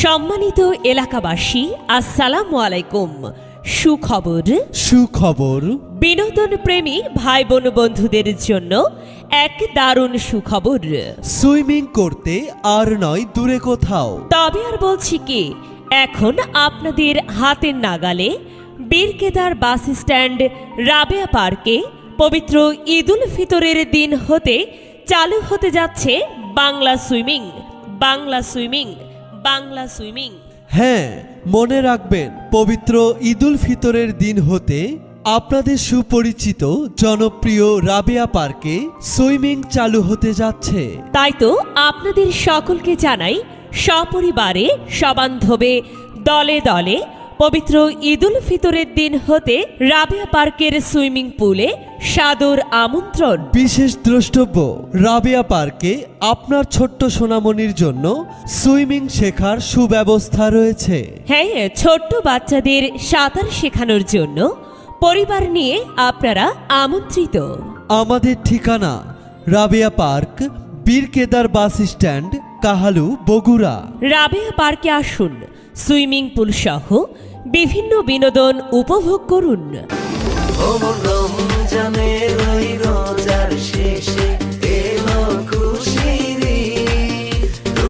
সম্মানিত এলাকাবাসী, আসসালামু আলাইকুম। সুখবর বিনোদন প্রেমী ভাই বোন বন্ধুদের জন্য এক দারুণ সুখবর। সুইমিং করতে আর নয় দূরে কোথাও। তবে আর বলছি কি, এখন আপনাদের হাতের নাগালে বীরকেদার বাস স্ট্যান্ড রাবেয়া পার্কে পবিত্র ঈদুল ফিতরের দিন হতে চালু হতে যাচ্ছে বাংলা সুইমিং। হ্যাঁ, মনে রাখবেন, পবিত্র ঈদুল ফিতরের দিন হতে আপনাদের সুপরিচিত জনপ্রিয় রাবেয়া পার্কে সুইমিং চালু হতে যাচ্ছে। তাই তো আপনাদের সকলকে জানাই সপরিবারে সবান্ধবে দলে দলে পবিত্র ঈদুল ফিতরের দিন হতে রাবেয়া পার্কের সুইমিং পুলে সাদর আমন্ত্রণ। বিশেষ দ্রষ্টব্য, রাবেয়া পার্কে আপনার ছোট্ট সোনামণির জন্য সুইমিং শেখার সুব্যবস্থা রয়েছে। হ্যাঁ, ছোট্ট বাচ্চাদের সাঁতার শেখানোর জন্য পরিবার নিয়ে আপনারা আমন্ত্রিত। আমাদের ঠিকানা Rabeya park, Birkedar bus stand, Kahalu, Bogura. Rabeya পার্কে আসুন, সুইমিং পুল সহ বিভিন্ন বিনোদন উপভোগ করুন।